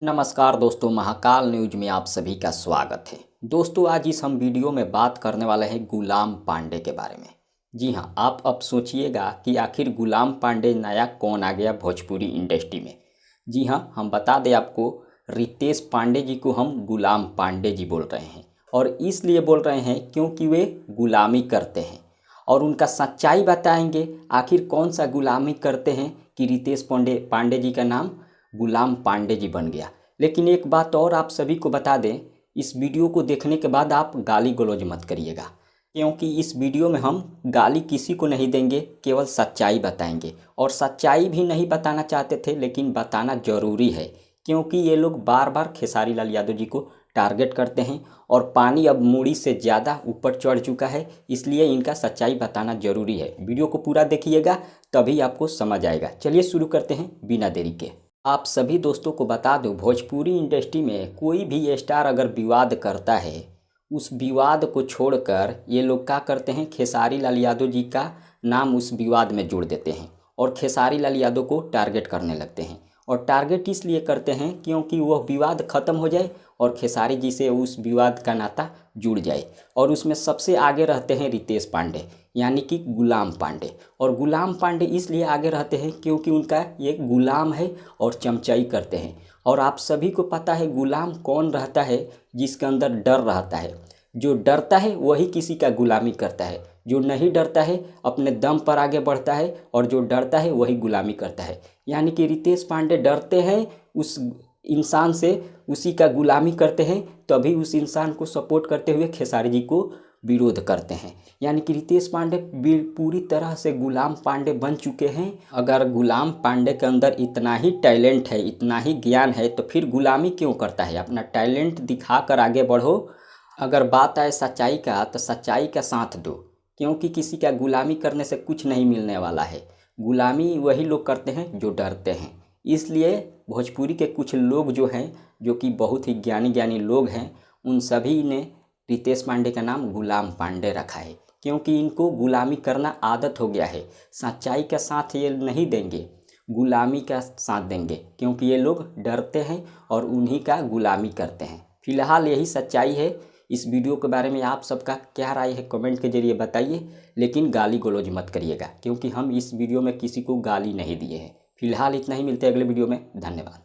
नमस्कार दोस्तों, महाकाल न्यूज में आप सभी का स्वागत है। दोस्तों, आज इस हम वीडियो में बात करने वाले हैं गुलाम पांडे के बारे में। जी हाँ, आप अब सोचिएगा कि आखिर गुलाम पांडे नया कौन आ गया भोजपुरी इंडस्ट्री में। जी हाँ, हम बता दें आपको, रितेश पांडे जी को हम गुलाम पांडे जी बोल रहे हैं। और इसलिए बोल रहे हैं क्योंकि वे गुलामी करते हैं और उनका सच्चाई बताएंगे। आखिर कौन सा गुलामी करते हैं कि रितेश पांडे जी का नाम गुलाम पांडे जी बन गया। लेकिन एक बात और आप सभी को बता दें, इस वीडियो को देखने के बाद आप गाली गलौज मत करिएगा, क्योंकि इस वीडियो में हम गाली किसी को नहीं देंगे, केवल सच्चाई बताएंगे। और सच्चाई भी नहीं बताना चाहते थे, लेकिन बताना ज़रूरी है, क्योंकि ये लोग बार बार खेसारी लाल यादव जी को टारगेट करते हैं और पानी अब मूड़ी से ज़्यादा ऊपर चढ़ चुका है। इसलिए इनका सच्चाई बताना ज़रूरी है। वीडियो को पूरा देखिएगा, तभी आपको समझ आएगा। चलिए शुरू करते हैं बिना देरी के। आप सभी दोस्तों को बता दूं, भोजपुरी इंडस्ट्री में कोई भी स्टार अगर विवाद करता है, उस विवाद को छोड़कर ये लोग क्या करते हैं, खेसारी लाल यादव जी का नाम उस विवाद में जोड़ देते हैं और खेसारी लाल यादव को टारगेट करने लगते हैं। और टारगेट इसलिए करते हैं क्योंकि वह विवाद ख़त्म हो जाए और खेसारी जी से उस विवाद का नाता जुड़ जाए। और उसमें सबसे आगे रहते हैं रितेश पांडे, यानी कि गुलाम पांडे। और गुलाम पांडे इसलिए आगे रहते हैं क्योंकि उनका एक गुलाम है और चमचाई करते हैं। और आप सभी को पता है गुलाम कौन रहता है, जिसके अंदर डर रहता है। जो डरता है वही किसी का गुलामी करता है, जो नहीं डरता है अपने दम पर आगे बढ़ता है, और जो डरता है वही गुलामी करता है। यानी कि रितेश पांडे डरते हैं उस इंसान से, उसी का गुलामी करते हैं, तभी उस इंसान को सपोर्ट करते हुए खेसारी जी को विरोध करते हैं। यानी कि रितेश पांडे पूरी तरह से गुलाम पांडे बन चुके हैं। अगर गुलाम पांडे के अंदर इतना ही टैलेंट है, इतना ही ज्ञान है, तो फिर गुलामी क्यों करता है? अपना टैलेंट दिखाकर आगे बढ़ो। अगर बात आए सच्चाई का, तो सच्चाई का साथ दो, क्योंकि किसी का गुलामी करने से कुछ नहीं मिलने वाला है। गुलामी वही लोग करते हैं जो डरते हैं। इसलिए भोजपुरी के कुछ लोग जो हैं, जो कि बहुत ही ज्ञानी ज्ञानी लोग हैं, उन सभी ने रितेश पांडे का नाम गुलाम पांडे रखा है, क्योंकि इनको गुलामी करना आदत हो गया है। सच्चाई का साथ ये नहीं देंगे, गुलामी का साथ देंगे, क्योंकि ये लोग डरते हैं और उन्हीं का गुलामी करते हैं। फिलहाल यही सच्चाई है। इस वीडियो के बारे में आप सबका क्या राय है, कमेंट के जरिए बताइए। लेकिन गाली गलौज मत करिएगा, क्योंकि हम इस वीडियो में किसी को गाली नहीं दिए हैं। फिलहाल इतना ही, मिलते हैं अगले वीडियो में। धन्यवाद।